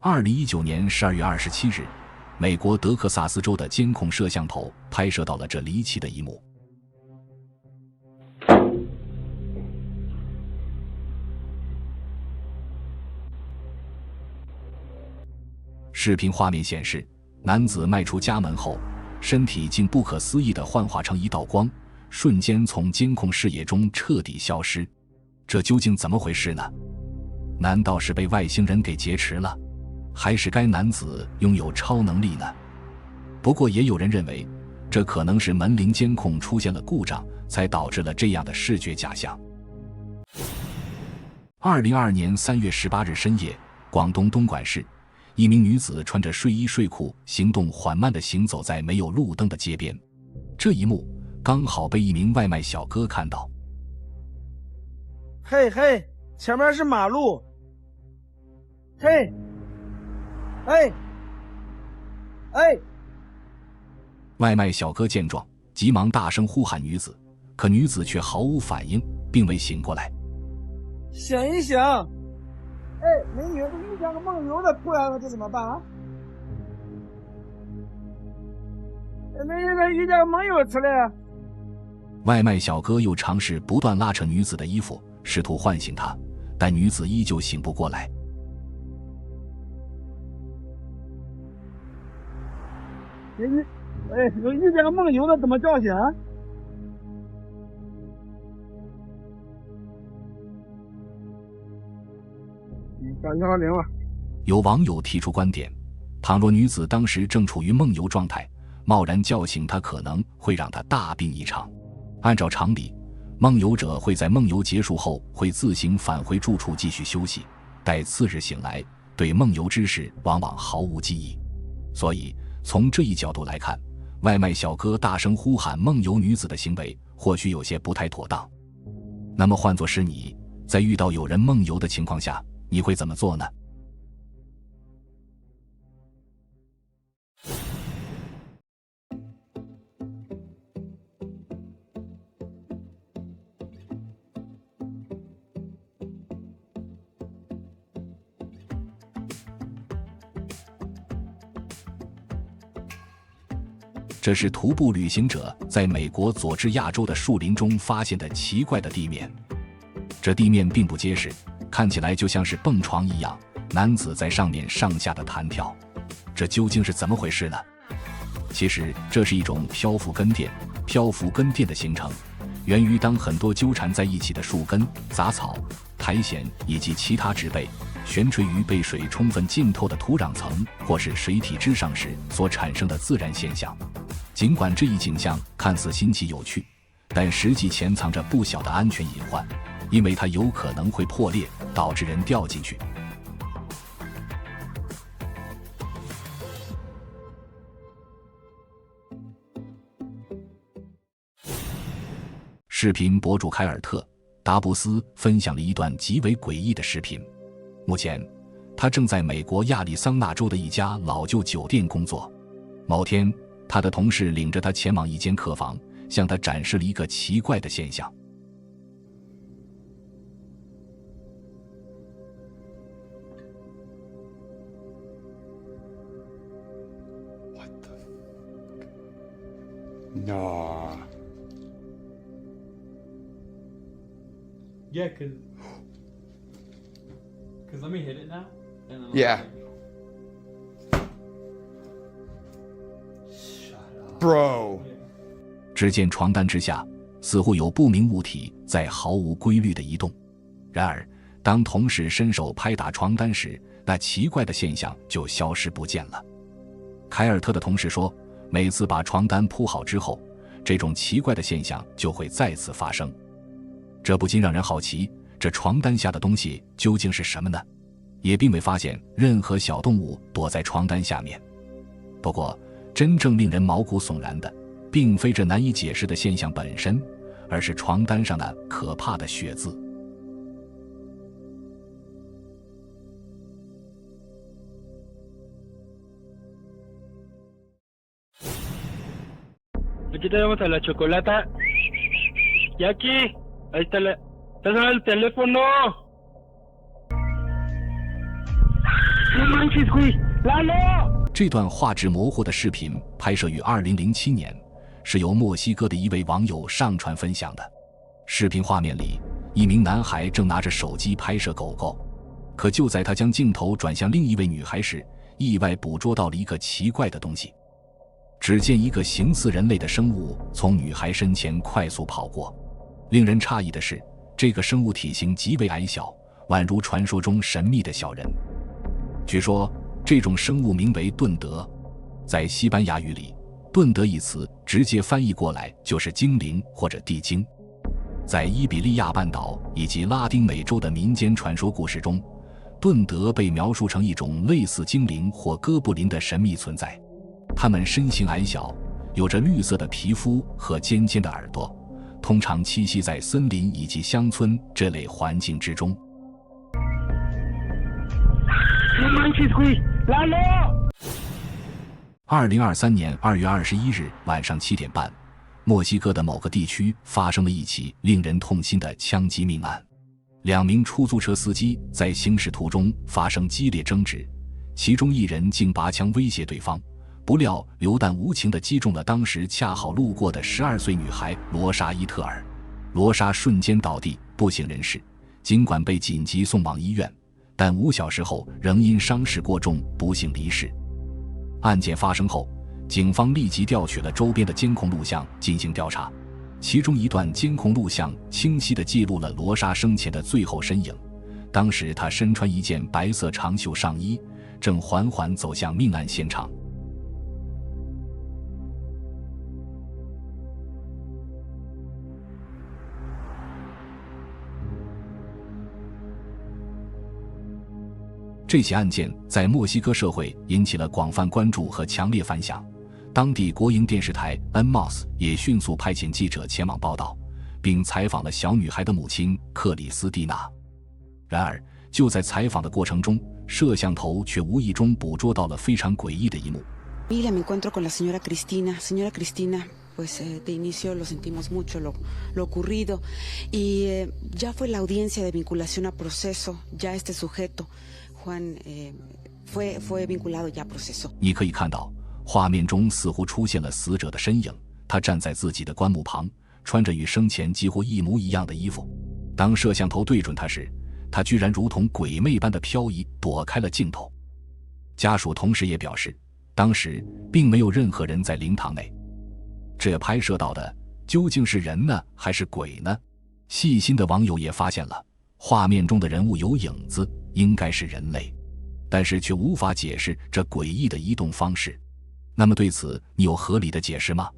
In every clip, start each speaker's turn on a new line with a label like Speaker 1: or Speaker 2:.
Speaker 1: 2019年12月27日，美国德克萨斯州的监控摄像头拍摄到了这离奇的一幕。视频画面显示，男子迈出家门后，身体竟不可思议地幻化成一道光，瞬间从监控视野中彻底消失。这究竟怎么回事呢？难道是被外星人给劫持了，还是该男子拥有超能力呢？不过也有人认为，这可能是门铃监控出现了故障，才导致了这样的视觉假象。2022年3月18日深夜，广东东莞市，一名女子穿着睡衣睡裤，行动缓慢地行走在没有路灯的街边。这一幕刚好被一名外卖小哥看到。
Speaker 2: 嘿嘿，前面是马路。嘿，哎，哎！
Speaker 1: 外卖小哥见状，急忙大声呼喊女子，可女子却毫无反应，并未醒过来。
Speaker 2: 醒一醒！哎，美女，这遇见个梦游的，突然了，这怎么办啊？美女，这遇见个梦游出来。
Speaker 1: 外卖小哥又尝试不断拉扯女子的衣服，试图唤醒她，但女子依旧醒不过来。
Speaker 2: 有遇见个梦游的，怎么叫醒？打110了。
Speaker 1: 有网友提出观点，倘若女子当时正处于梦游状态，贸然叫醒她可能会让她大病一场。按照常理，梦游者会在梦游结束后会自行返回住处继续休息，待次日醒来，对梦游之事往往毫无记忆。所以从这一角度来看，外卖小哥大声呼喊梦游女子的行为或许有些不太妥当。那么换作是你，在遇到有人梦游的情况下，你会怎么做呢？这是徒步旅行者在美国佐治亚州的树林中发现的奇怪的地面。这地面并不结实，看起来就像是蹦床一样，男子在上面上下的弹跳。这究竟是怎么回事呢？其实这是一种漂浮根垫。漂浮根垫的形成源于当很多纠缠在一起的树根、杂草、苔藓以及其他植被悬垂于被水充分浸透的土壤层或是水体之上时所产生的自然现象。尽管这一景象看似新奇有趣，但实际潜藏着不小的安全隐患，因为它有可能会破裂，导致人掉进去。视频博主凯尔特·达布斯分享了一段极为诡异的视频。目前，他正在美国亚利桑那州的一家老旧酒店工作。某天，他的同事领着他前往一间客房，向他展示了一个奇怪的现象。
Speaker 3: What the No.
Speaker 4: Yeah, cause let me hit it now.
Speaker 3: Yeah. Bro.
Speaker 1: 只见床单之下似乎有不明物体在毫无规律的移动。然而，当同事伸手拍打床单时，那奇怪的现象就消失不见了。凯尔特的同事说，每次把床单铺好之后，这种奇怪的现象就会再次发生。这不禁让人好奇，这床单下的东西究竟是什么呢？也并未发现任何小动物躲在床单下面。不过，真正令人毛骨悚然的，并非这难以解释的现象本身，而是床单上那可怕的血渍。
Speaker 5: Aquí tenemos a la chocolata. Jackie, ahí está está sonando el teléfono. No
Speaker 1: 这段画质模糊的视频拍摄于2007年，是由墨西哥的一位网友上传分享的。视频画面里，一名男孩正拿着手机拍摄狗狗，可就在他将镜头转向另一位女孩时，意外捕捉到了一个奇怪的东西。只见一个形似人类的生物从女孩身前快速跑过。令人诧异的是，这个生物体型极为矮小，宛如传说中神秘的小人。据说这种生物名为盾德，在西班牙语里，盾德一词直接翻译过来就是精灵或者地精。在伊比利亚半岛以及拉丁美洲的民间传说故事中，盾德被描述成一种类似精灵或哥布林的神秘存在。它们身形矮小，有着绿色的皮肤和尖尖的耳朵，通常栖息在森林以及乡村这类环境之中。2023年2月21日晚上7点半，墨西哥的某个地区发生了一起令人痛心的枪击命案。2名出租车司机在行驶途中发生激烈争执，其中一人竟拔枪威胁对方，不料榴弹无情地击中了当时恰好路过的12岁女孩罗莎·伊特尔。罗莎瞬间倒地，不省人事，尽管被紧急送往医院，但5小时后仍因伤势过重不幸离世。案件发生后，警方立即调取了周边的监控录像进行调查，其中一段监控录像清晰地记录了罗莎生前的最后身影。当时她身穿一件白色长袖上衣，正缓缓走向命案现场。这起案件在墨西哥社会引起了广泛关注和强烈反响，当地国营电视台 NMOS 也迅速派遣记者前往报道，并采访了小女孩的母亲克里斯蒂娜。然而，就在采访的过程中，摄像头却无意中捕捉到了非常诡异的一幕。
Speaker 4: Me encuentro con la señora Cristina. Señora Cristina, pues de inicio lo sentimos mucho lo ocurrido y ya fue la audiencia de vinculación a proceso. Ya este sujeto, Juan, fue vinculado ya a proceso.
Speaker 1: 你可以看到，画面中似乎出现了死者的身影，他站在自己的棺木旁，穿着与生前几乎一模一样的衣服。当摄像头对准他时，他居然如同鬼魅般的漂移，躲开了镜头。家属同时也表示，当时并没有任何人在灵堂内。这拍摄到的究竟是人呢，还是鬼呢？细心的网友也发现了，画面中的人物有影子，应该是人类，但是却无法解释这诡异的移动方式。那么对此，你有合理的解释吗？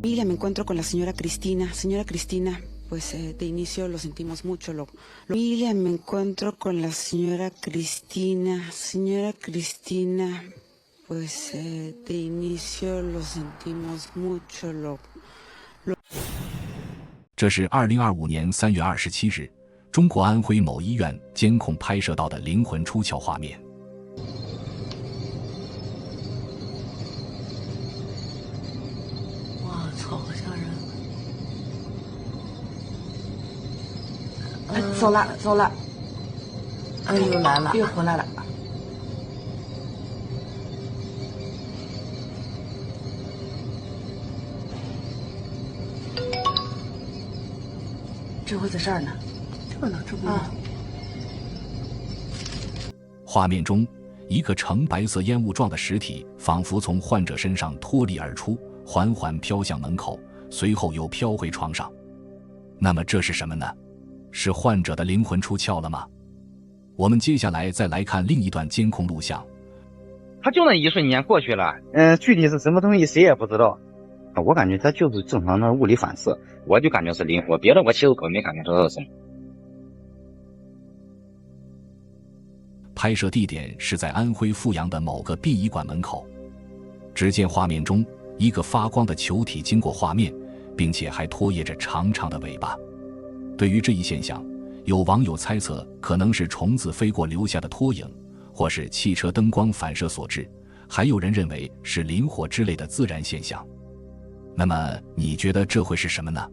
Speaker 4: Me encuentro con la señora Cristina. Señora Cristina, pues de inicio lo sentimos mucho me encuentro con la señora Cristina. Señora Cristina, pues de inicio lo sentimos mucho
Speaker 1: 这是2025年3月27日，中国安徽某医院监控拍摄到的灵魂出窍画面。
Speaker 6: 哇操，好吓人！
Speaker 7: 走了走了，又来了，又回来了。这回在这儿呢，
Speaker 6: 这呢，这不呢。
Speaker 1: 画面中，一个呈白色烟雾状的实体仿佛从患者身上脱离而出，缓缓飘向门口，随后又飘回床上。那么这是什么呢？是患者的灵魂出窍了吗？我们接下来再来看另一段监控录像。
Speaker 8: 他就那一瞬间过去了，具体是什么东西谁也不知道。我感觉他就是正常的物理反射，我就感觉是灵魂，别的我其实根本没感觉到是什么。
Speaker 1: 拍摄地点是在安徽阜阳的某个殡仪馆门口。只见画面中一个发光的球体经过画面，并且还拖曳着长长的尾巴。对于这一现象，有网友猜测可能是虫子飞过留下的拖影，或是汽车灯光反射所致，还有人认为是磷火之类的自然现象。那么你觉得这会是什么呢？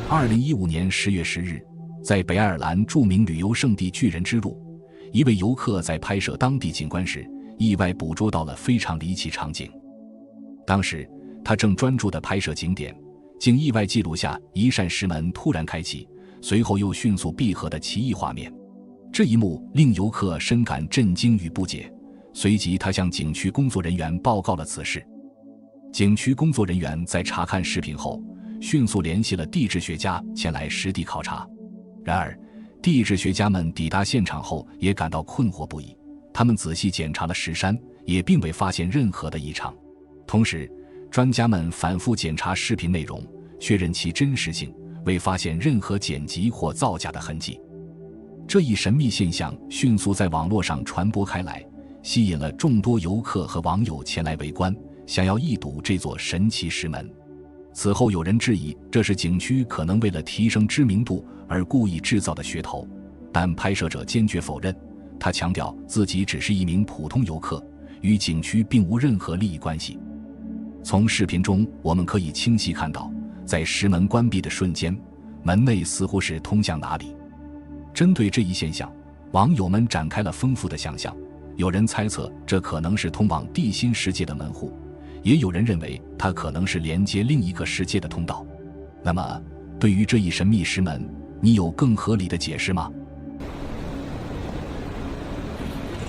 Speaker 1: 2015年10月10日，在北爱尔兰著名旅游胜地巨人之路，一位游客在拍摄当地景观时，意外捕捉到了非常离奇场景。当时他正专注地拍摄景点，竟意外记录下一扇石门突然开启，随后又迅速闭合的奇异画面。这一幕令游客深感震惊与不解，随即他向景区工作人员报告了此事。景区工作人员在查看视频后，迅速联系了地质学家前来实地考察。然而地质学家们抵达现场后也感到困惑不已，他们仔细检查了石山，也并未发现任何的异常。同时专家们反复检查视频内容，确认其真实性，未发现任何剪辑或造假的痕迹。这一神秘现象迅速在网络上传播开来，吸引了众多游客和网友前来围观，想要一睹这座神奇石门。此后有人质疑这是景区可能为了提升知名度而故意制造的噱头，但拍摄者坚决否认，他强调自己只是一名普通游客，与景区并无任何利益关系。从视频中我们可以清晰看到，在石门关闭的瞬间，门内似乎是通向哪里。针对这一现象，网友们展开了丰富的想象，有人猜测这可能是通往地心世界的门户，也有人认为它可能是连接另一个世界的通道。那么对于这一神秘石门，你有更合理的解释吗？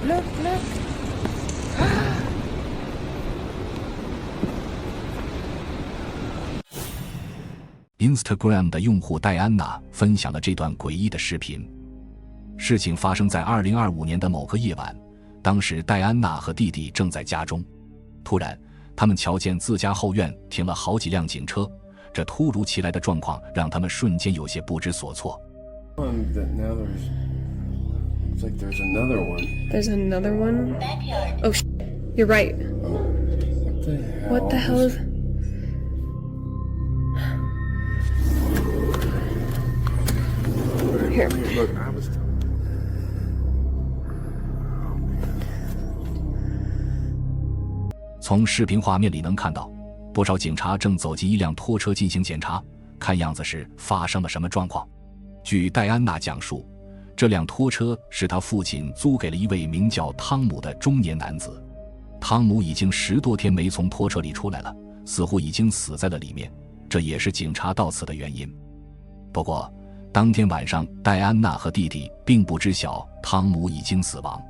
Speaker 6: Look, look.
Speaker 1: Instagram 的用户戴安娜分享了这段诡异的视频。事情发生在2025年的某个夜晚，当时戴安娜和弟弟正在家中，突然他们瞧见自家后院停了好几辆警车，这突如其来的状况让他们瞬间有些不知所措。
Speaker 3: It's like there's another one.
Speaker 6: There's another one? Oh, you're right. What the hell is... Here.
Speaker 3: Look, I was.
Speaker 1: 从视频画面里能看到，不少警察正走进一辆拖车进行检查，看样子是发生了什么状况。据戴安娜讲述，这辆拖车是他父亲租给了一位名叫汤姆的中年男子。汤姆已经10多天没从拖车里出来了，似乎已经死在了里面，这也是警察到此的原因。不过当天晚上，戴安娜和弟弟并不知晓汤姆已经死亡，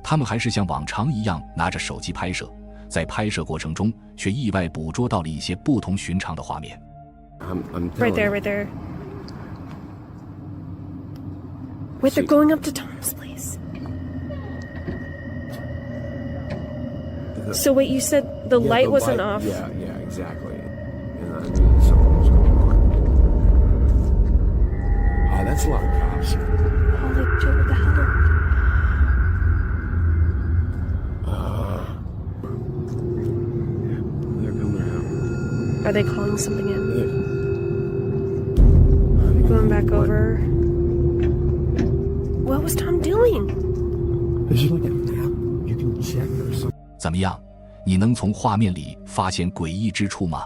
Speaker 1: 他们还是像往常一样拿着手机拍摄，在拍摄过程中却意外捕捉到了一些不同寻常的画面。
Speaker 3: I'm
Speaker 6: Right there, right there. Wait, they're going up to Tom's place. So wait, you said the light wasn't off.
Speaker 3: Yeah, exactly. And I knew something was going on. Oh, that's a lot of cops.
Speaker 6: Holy shit, what the hell?
Speaker 3: They're coming out.
Speaker 6: Are they calling something in? Going back over. What was Tom doing?
Speaker 3: Is there like an app you can check or something?
Speaker 1: 怎么样？你能从画面里发现诡异之处吗？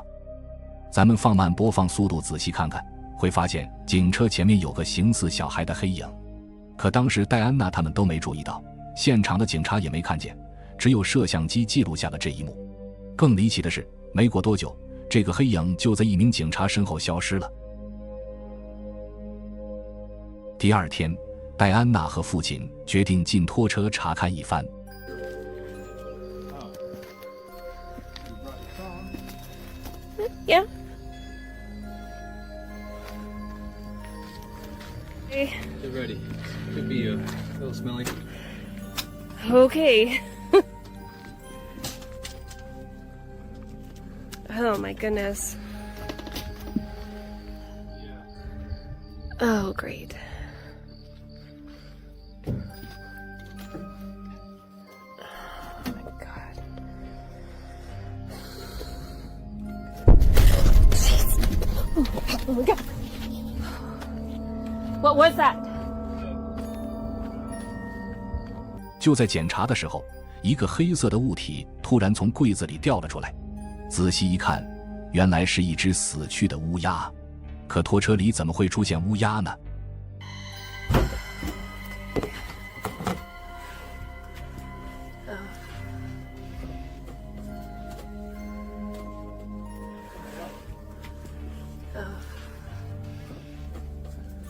Speaker 1: 咱们放慢播放速度，仔细看看，会发现警车前面有个形似小孩的黑影。可当时戴安娜他们都没注意到，现场的警察也没看见，只有摄像机记录下了这一幕。更离奇的是，没过多久，这个黑影就在一名警察身后消失了。第二天，戴安娜和父亲决定进拖车查看一番。
Speaker 6: Yeah. Okay.
Speaker 9: Get ready. Could be a little smelly.
Speaker 6: Okay. Oh my goodness. Oh, great. Oh my God. Oh my God. What was that?
Speaker 1: 就在检查的时候，一个黑色的物体突突然从柜子里掉了出来。仔细一看，原来是一只死去的乌鸦。可拖车里怎么会出现乌鸦呢？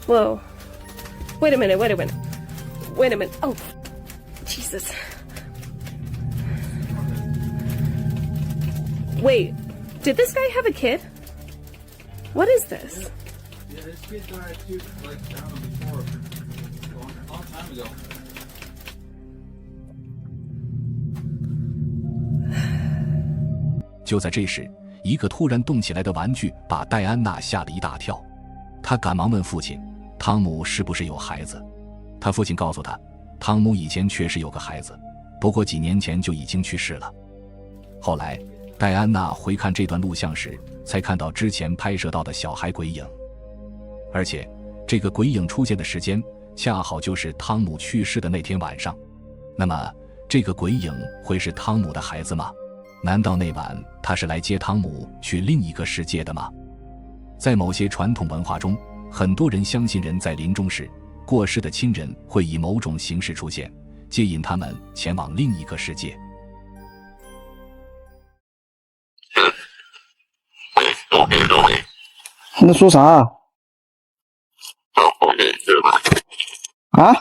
Speaker 6: Whoa. Wait a minute, wait a minute. Wait a minute. Oh, Jesus. Wait, did this guy have a kid? What is this?
Speaker 9: Yeah, this kid died too, like, I don't know, before. A long time ago.
Speaker 1: 就在这时，一个突然动起来的玩具把戴安娜吓了一大跳。她赶忙问父亲：“汤姆是不是有孩子？”他父亲告诉他，汤姆以前确实有个孩子，不过几年前就已经去世了。后来，戴安娜回看这段录像时，才看到之前拍摄到的小孩鬼影，而且这个鬼影出现的时间恰好就是汤姆去世的那天晚上。那么，这个鬼影会是汤姆的孩子吗？难道那晚他是来接汤姆去另一个世界的吗？在某些传统文化中，很多人相信人在临终时，过世的亲人会以某种形式出现，接引他们前往另一个世界。
Speaker 2: 你在说啥？啊？